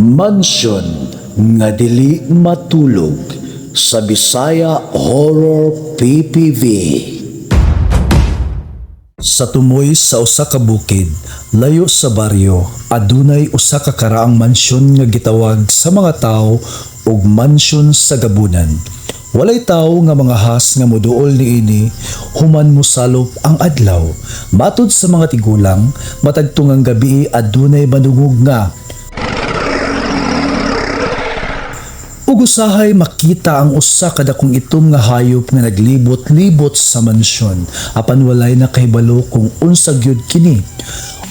Mansion nga dili matulog sa Bisaya Horror PPV. Sa tumoy sa usa ka bukid, layo sa baryo, adunay usa ka karaang mansyon nga gitawag sa mga tawo og mansyon sa gabunan. Walay tawo nga mga has nga moduol niini human mosalop ang adlaw. Matod sa mga tigulang, matag tungang gabi adunay madungog nga ug usahay makita ang usa ka dakong itom nga hayop nga naglibot-libot sa mansyon apan walay nakahibalo kung unsa gyud kini.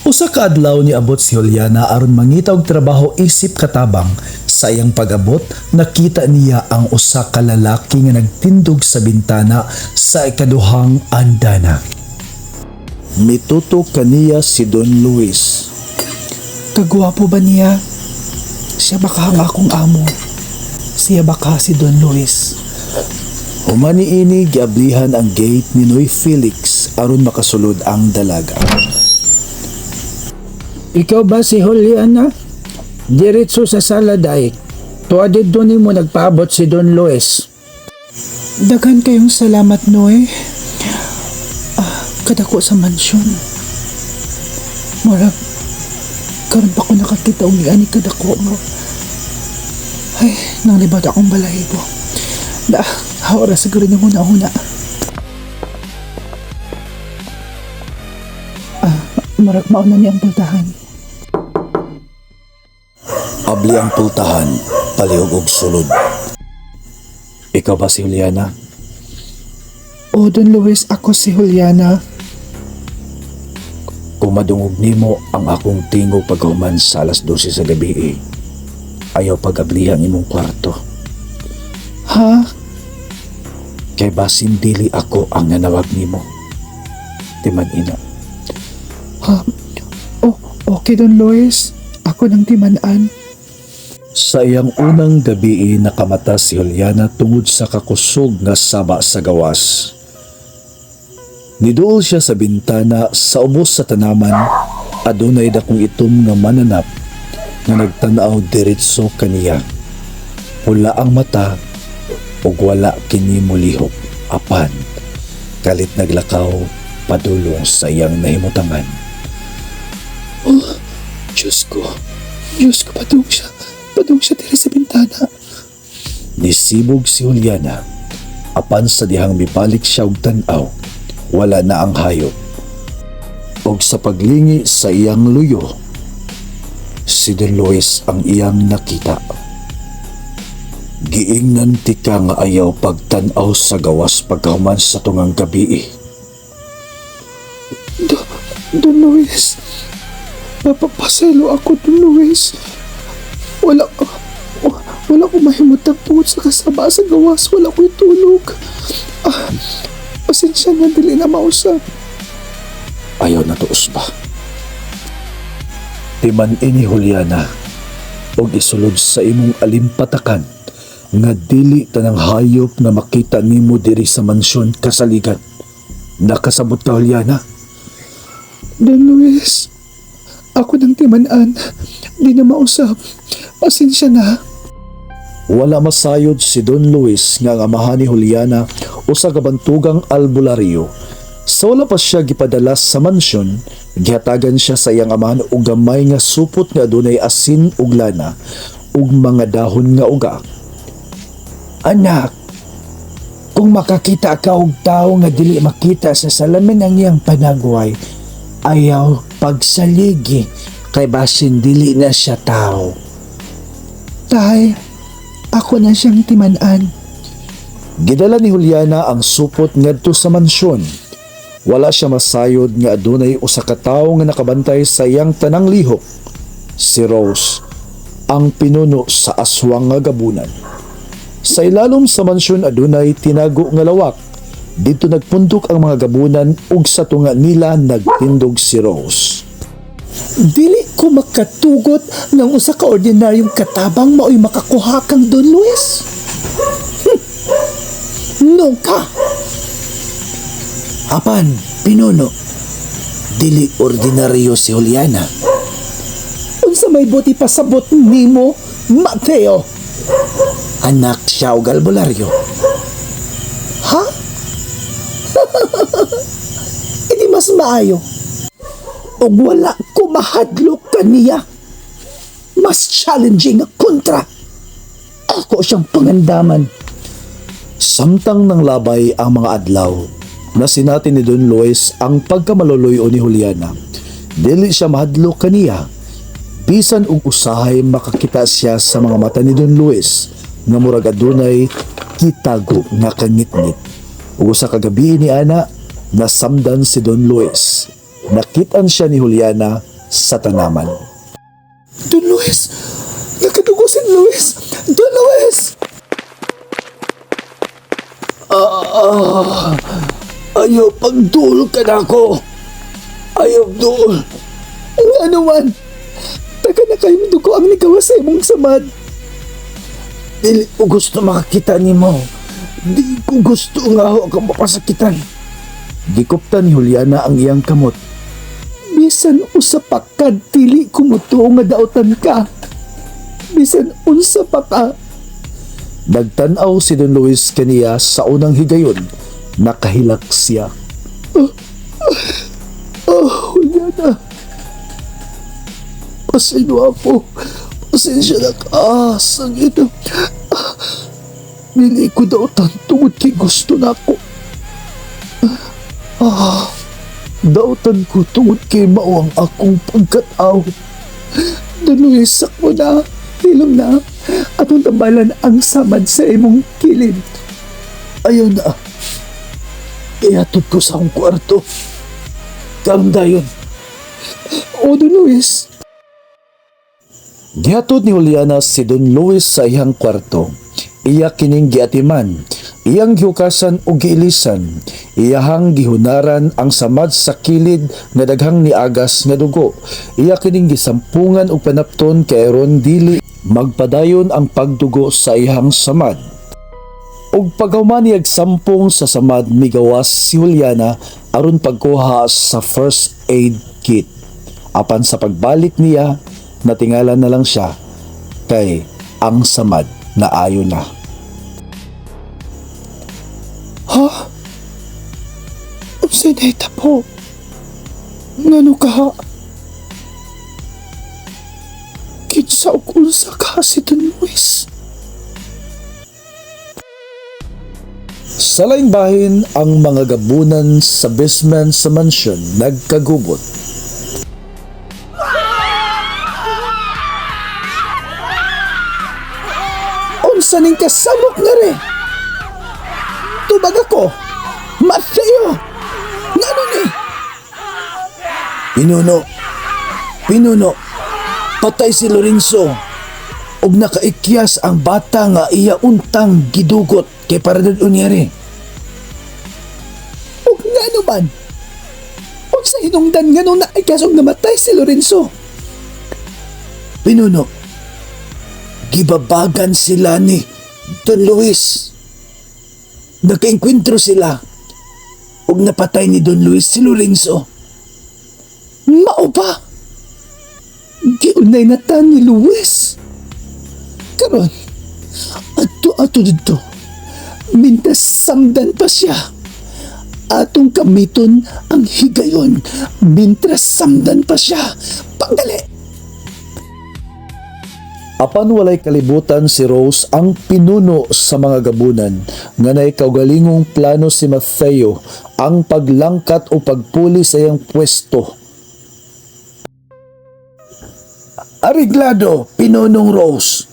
Usa ka adlaw ni abot si Juliana aron mangita og trabaho isip katabang. Sa iyang pag-abot, nakita niya ang usa ka lalaki nga nagtindog sa bintana sa ikaduhang andana. Mituto kaniya si Don Luis. Kagwapo ba niya? Siya baka ang akong amo. Siya baka si Don Luis. Humani ini giablihan ang gate ni Noy Felix aron makasulod ang dalaga. Ikaw ba si Juliana? Diretso sa sala daik. Tuadid doon mo nagpaabot si Don Luis. Daghan kayong salamat, Noy. Kadako sa mansyon. Marag, karon pa ko nakakita og ani kadako mo. Ay, nanglibad akong balahibo. Hawara siguro niyo huna-huna. Marag mauna niya ang pultahan. Abli ang pultahan, palihog og sulod. Ikaw ba si Juliana? O, Don Luis, ako si Juliana. Kung madungog nimo ang akong tingog pagkahuman sa alas 12 sa gabi, ayaw pag-ablihan imong kwarto. Ha? Kay basin dili ako ang nanawag nimo. Timan ina. Ha? Oh, okay, Don Luis. Ako nang timanaan. Sa iyang unang gabi nakamata si Juliana tungod sa kakusog nga saba sa gawas. Niduol siya sa bintana sa ubos sa tanaman, adunay dakong itom nga mananap nga nagtanaw diretso kaniya. Pula ang mata ug wala kini molihok, apan kalit naglakaw padulong sa iyang nahimutangan. Oh, Diyos ko, padung siya diri sa bintana. Nisibog si Juliana, apan sa dihang mibalik siya og tan-aw, wala na ang hayop. Og sa paglingi sa iyang luyo, si Don Luis ang iyang nakita. Giingnan tika nga ayaw pagtan-aw sa gawas pagkahuman sa tungang gabi. Don Luis, napapaselo ako, Don Luis. Wala ko mahimutang tungod sa kasaba sa gawas. Wala ko'y tulog. Pasensya na, dili na mausap. Ayaw na tuos ba? Timan ini Juliana, og isulod sa imong alimpatakan nga dili tanang hayop nga makita nimo diri sa mansyon kasaligan. Nakasabot ka, Juliana? Don Luis, ako nang timanan. Di na mausap. Pasensya na. Wala masayod si Don Luis nga ang amahan ni Juliana o sa kabantugang albularyo. Sa wala pa siya gipadalas sa mansyon, gihatagan siya sa iyang amahan og gamay nga supot nga adunay asin ug lana ug mga dahon nga uga. Anak, kung makakita ka og tao nga dili makita sa salamin ang iyang panagway, ayaw pagsaligi kay basin dili na siya tao. Tay, ako na siyang timanan. Gidala ni Juliana ang supot ngadto sa mansyon. Wala siya masayod nga adunay usa ka tawo nga nakabantay sa iyang tanang lihok. Si Rose, ang pinuno sa aswang nga gabunan. Sa ilalom sa mansyon adunay tinago nga lawak. Dito nagpundok ang mga gabunan ug sa tunga nila nagtindog si Rose. Dili ko makatugot ng usa ka ordinaryong katabang maoy makakuha kang Don Luis. No ka. Apan, pinuno, dili ordinaryo si Juliana. Unsa Unsa may buti pasabot nimo, Mateo? Anak siya og albularyo. Ha? Hindi mas maayo. Og wala ko mahadlok kaniya. Mas challenging nga kontra. Ako siyang pangandaman. Samtang nang labay ang mga adlaw, nasinati ni Don Luis ang pagkamaluluyo ni Juliana. Dili siya mahadlok kaniya. Bisan og usahay makakita siya sa mga mata ni Don Luis nga murag adunay kitago nga kangitngit. Ug sa kagabi ni ana, nasamdan si Don Luis. Nakitaan siya ni Juliana sa tanaman. Don Luis! Nakadugo si Luis! Don Luis! Ayaw pagdul ka na ako! Ayaw dul! Ang ano man! Taga na kayong dugo ang nigawa sa imong samad! Dili ko gusto makakita ni mo. Di ko gusto nga ako kang mapasakitan. Gikuptan ni Juliana ang iyang kamot. Bisan usa pa ka, dili ko mo nga daotan ka. Bisan unsa pa ka. Nagtanaw si Don Luis kaniya sa unang higayon. Nakahilak siya. Juliana. Pasensya ako. Pasensya na ka. Sangit. Dili ko daotan tungod kay gusto na ako. Daotan ko tungod kay mao ang akong pagkatao. Daluisak mo na, hilom na, atong tambalan ang samad sa imong kilid. Ayaw na. Ihatod ko sa akong kwarto. Karon dayon. O, Don Luis. Gihatod ni Juliana si Don Luis sa iyang kwarto. Iya kining giatiman, iyang gihukasan o giilisan, iyahang gihunaran ang samad sa kilid nga daghang niagas nga dugo. Iya kining gisampungan og panapton kay aron dili magpadayon ang pagdugo sa iyang samad. Og paghuman niya sampung sa samad, migawas si Juliana aron pagkuha sa first aid kit. Apan sa pagbalik niya, natingalan na lang siya kay ang samad na ayo na. Ha? Unsay nahitabo? Ngano ka? Kinsa og unsa ka si Don Luis? Sa laing bahin, ang mga gabunan sa basement sa mansyon nagkagubot. Unsa ning kasamok nga re? Tubag ako, Mateo! Ngano ni? Pinuno, patay si Lorenzo. Og nakaikyas ang bata nga iya untang gidugot kay para doon unyari. Og ngano man? Og sa hinungdan nga nung naikyas og namatay si Lorenzo. Pinuno, gibabagan sila ni Don Luis. Nagkainkwentro sila ug napatay ni Don Luis si Lorenzo. Mao ba? Giunay na ta ni Luis. Karon, ato dito, mintas samdan pa siya. Atong kamiton ang higayon, mintras samdan pa siya. Pagdali! Apan walay kalibutan si Rose ang pinuno sa mga gabunan nga nay kaugalingong plano si Mateo ang paglangkat o pagpuli sa iyang pwesto. Ariglado, Pinunong Rose.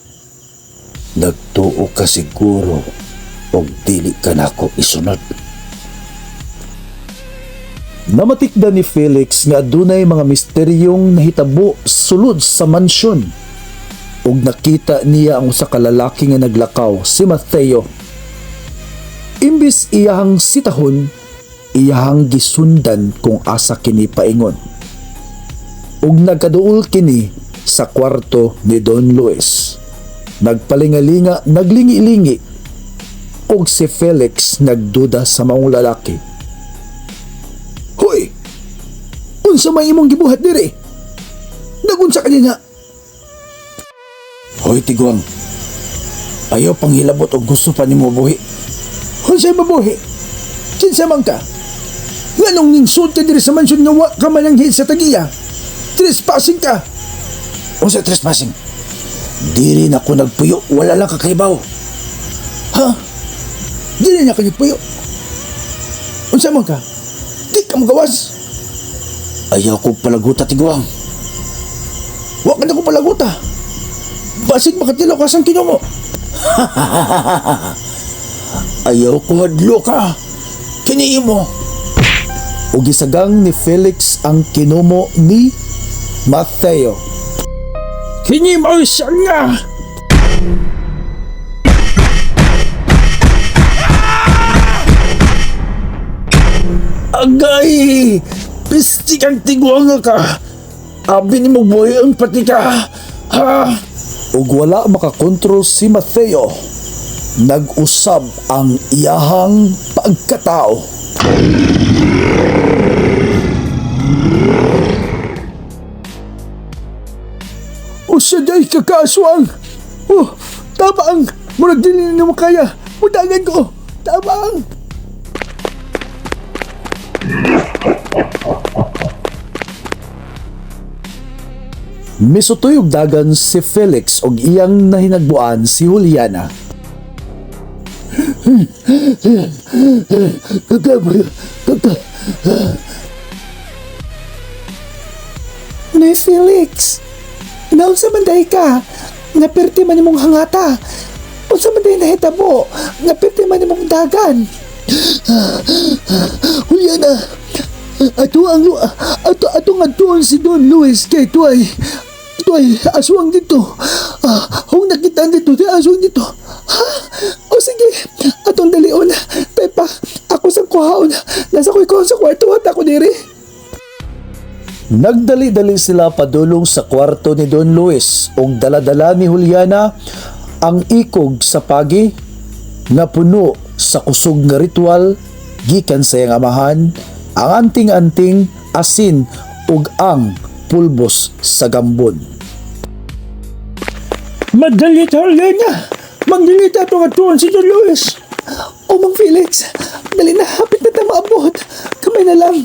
Nagtuo ka siguro o dili ka na ako isunod. Namatikda ni Felix nga adunay mga misteryong nahitabo sulod sa mansyon. Ug nakita niya ang usa ka lalaki nga naglakaw, si Mateo. Imbis iyahang sitahon, iyahang gisundan kung asa kini paingon. Ug nagkaduol kini sa kwarto ni Don Luis. Nagpalingalinga, naglingi-lingi. Ug si Felix nagduda sa maong lalaki. Hoy! Unsa may imong gibuhat diri? Nagunsa ka niya? Hoy Tigwang, ayaw pang hilabot o gusto pa ni mo buhi. Unsay mabuhi? Kinsa man ka? Nganong ninsud ka diri sa mansyon nga wa ka mananghin sa tagiya? Trespassing ka! Unsa trespassing? Diri na ko nagpuyo, wala lang kakaibaw. Ha? Diri na ka nagpuyo? Unsa man ka? Di ka magawas? Ayaw ko palaguta, Tigwang. Wa ka na ko palaguta. Basig makatilaw ka sang kinumo. Ayaw ko hadlo ka. Kiniin mo. Ug gisagang ni Felix ang kinumo ni Mateo. Kini mo siya nga. Agay! Pisti kang Tigwang ka. Abi ni mo buhayon pati ka. Ha? Ug wala makakontrol si Mateo. Nag-usab ang iyahang pagkatao. Usaday ka kaaswang. Oh, tabang. Murag dili na mo kaya. Mudangan ko. Tabang. Misutuyog dagan si Felix ug iyang nahinagbuan si Juliana. Nay Felix, naunsa man dahi ka? Napirti man imong hangata. Unsa man dahi nahitabo? Napirti man imong dagan. Juliana, ato nga doon si Don Luis kay tuay aswang dito. Kung nakita dito, di aswang dito. Ha? O sige, atong dalion. Pepa, ako sa kuhaon. Nasa ko sa kwarto at ako diri. Nagdali-dali sila padulong sa kwarto ni Don Luis ug daladala ni Juliana ang ikog sa pagi nga puno sa kusog nga ritual gikan sa iyang amahan, ang anting-anting, asin ug ang pulbos sa gambon. Magdalita Juliana! Magdalita ito nga tuon si Don Luis! O Mang Felix, dali na, hapit na tayo maabot. Kamay na lang.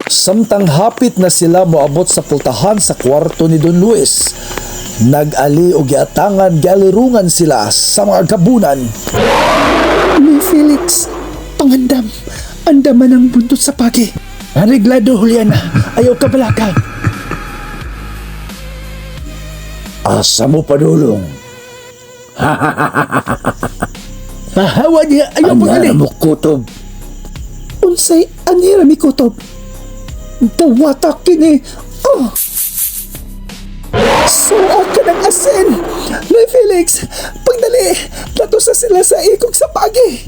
Samtang hapit na sila moabot sa pultahan sa kwarto ni Don Luis, nag-ali o giatangan galirungan sila sa mga gabunan. Ni Felix, pangandam. Andaman ang buntot sa pagi. Areglado, Juliana. Ayaw ka balakang. Asa mo padulong? Mahawa niya. Ayaw pa gali. Mo kutob. Unsay anira mi kutob. Dawatak kini. Oh. Suot ka ng asin. Ni Felix, pagdali. Latusa sila sa ikog sa pagi.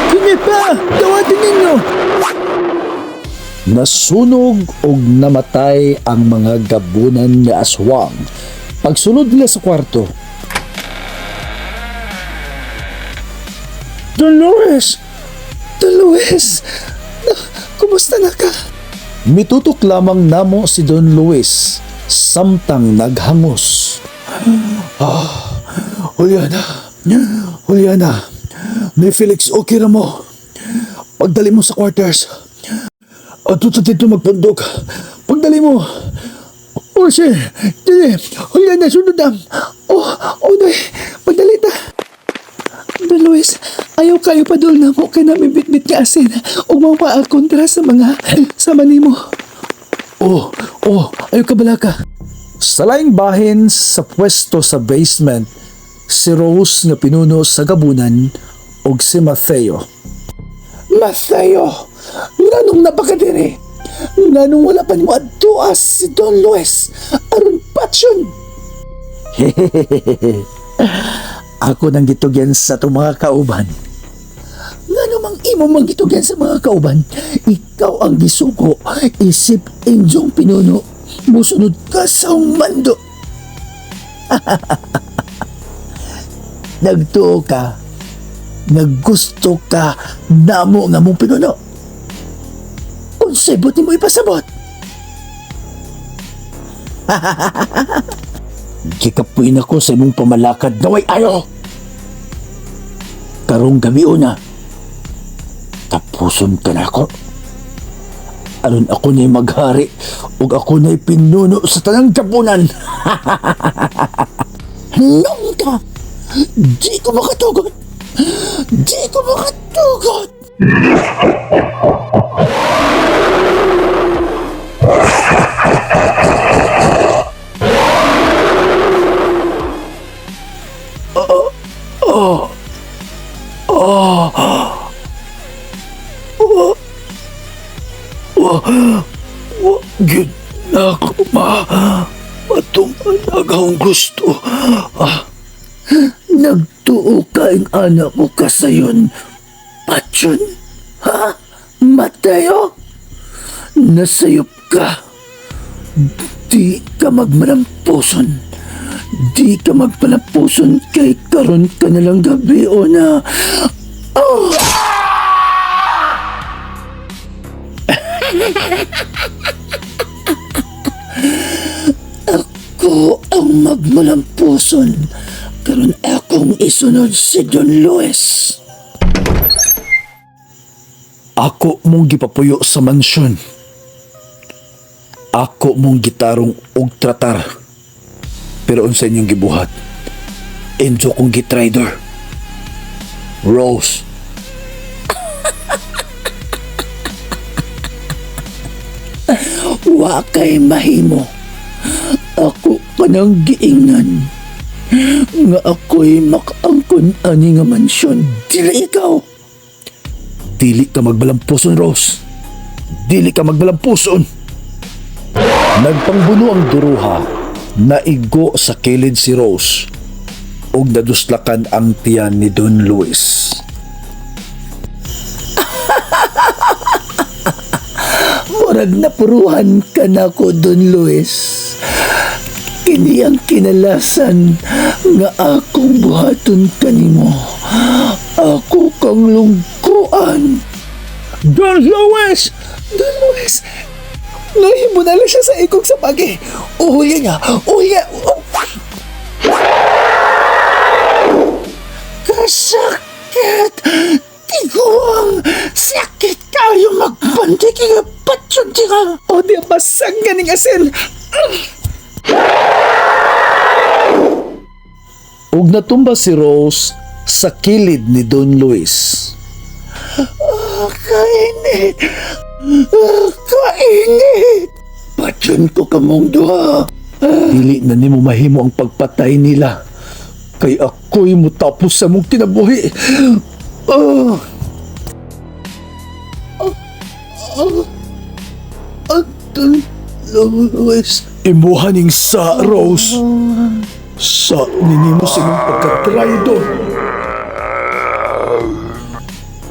Kini pa. Dawatin ninyo. Nasunog og namatay ang mga gabunan nga aswang pagsulod nila sa kwarto. Don Luis! Don Luis! Kumusta na ka? Mitutok lamang namo si Don Luis samtang naghangos. Juliana, ni Felix, okay na mo. Pagdali mo sa quarters. Ato sa dito magpundok. Pagdali mo. O siya, dili. Juliana, sunod na. Day. Pagdali ta. Don Luis, ayaw kayo pa doon na mo kay namin bitbit nga asin o mawaal kontra sa mga sama nimo. Ayaw ka bala ka. Sa laing bahin sa pwesto sa basement, si Rose nga pinuno sa gabunan ug si Mateo. Mateo, nganong napakadiri? Nganong wala pa ni mo adtuas si Don Luis? Aron patsyon. Ako nang gitugyan sa itong mga kauban. Ngano mang imo manggitugyan sa mga kauban? Ikaw ang gisuko, isip inyong pinuno. Musunod ka sa mando. Nagtuo ka. Naggusto ka namo nga mong pinuno. Unsay buti mo ipasabot? Gikapuin ako sa imong pamalakad na way ayo. Karong gabi una, tapuson ka na ako. Aron ako na'y maghari ug ako na'y pinuno sa tanang Japonan. Nungka! Di ko makatugot! Di ko makatugot! Gid na ako atong anagahong gusto. Nagtuo ka ang anak mo kasayon, Patyon. Ha? Mateo? Nasayop ka. Di ka magmalampuson. Di ka magmalampuson kay karon ka nalang gabi o na... Oh! Ako ang magmalampuson karon akong isunod si Don Luis. Ako mong gipapuyo sa mansyon. Ako mong gitarong og tratar. Pero unsa inyong gibuhat? Enzo kong gitrader. Rose. Wa kay mahimo. Ako kanang giingnan nga ako'y makaangkon ani nga mansyon. Dili ikaw. Dili ka magbalampuson, Rose. Dili ka magbalampuson. Nagpangbuno ang duruha. Naigo sa kilid si Rose ug naduslakan ang tiyan ni Don Luis. Murag napuruhan ka na ko, Don Luis. Kini ang kinalasan nga akong buhaton kanimo. Ako kang lungkuan. Don Luis! Don Luis! Nahimo na lang siya sa ikog sa pagi. Uhulya niya! Uhulya! Kasakit! Tiguang! Sakit kayo magbandik nga patyon ka! O di basag ganing asin! Ug natumba si Rose sa kilid ni Don Luis. Kainit! Kainit! Patyon ko kamong duha. Dili na nimo mahimo ang pagpatay nila. Kay ako'y mutapos sa mong kinabuhi. Don Luis. Imuhaning sa Rose. Sa ninimo sa imong pagkatraido.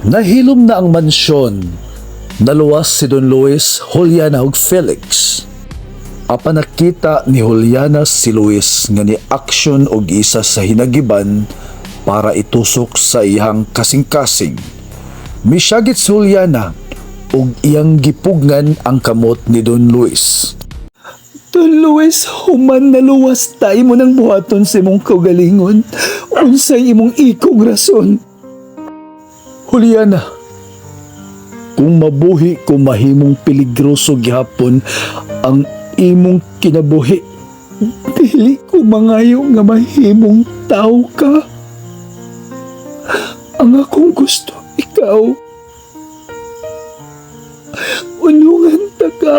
Nahilom na ang mansyon. Naluwas si Don Luis, Juliana ug Felix. Apan nakita ni Juliana si Luis nga ni aksyon og isa sa hinagiban para itusok sa iyang kasing-kasing. Misyagit si Juliana ug iyang gipugngan ang kamot ni Don Luis. Don Luis, human naluwas tayo mo ng buhaton sa imong kaugalingon. Unsay imong ikong rason. Juliana, kung mabuhi ko mahimong peligroso gihapon ang imong kinabuhi, Dili ko mangayo nga mahimong tao ka. Ang akong gusto, ikaw. Unungan ta ka.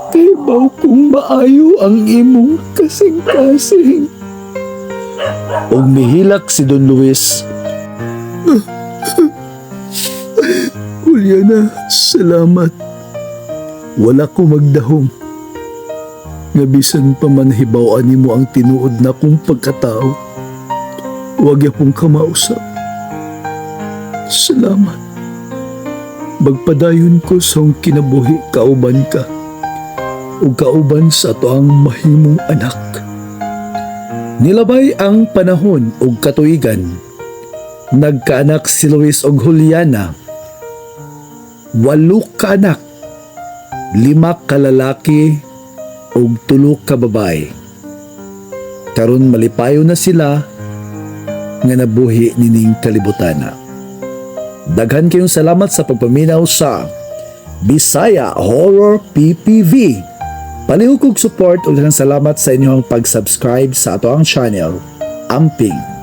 Kay baw kung maayo ang imong kasing-kasing. ug mihilak si Don Luis. Juliana, salamat. Wala ko magdahom. Nga bisan pa man hibawaan nimo ang tinuod na kong pagkatao. Huwag yapong kamausap. Salamat. Magpadayon ko sa akong kinabuhi kauban ka. O kauban sa ato ang mahimong anak. Nilabay ang panahon ug katuigan. Nagkaanak si Luis ug Juliana. 8 ka anak, 5 ka lalaki og tulo ka babae. Karon malipayo na sila nga nabuhi nining kalibutana. Daghan kayong salamat sa pagpaminaw sa Bisaya Horror PPV. Palihog kog support ug daghang salamat sa inyong pag-subscribe sa ato ang channel. Amping.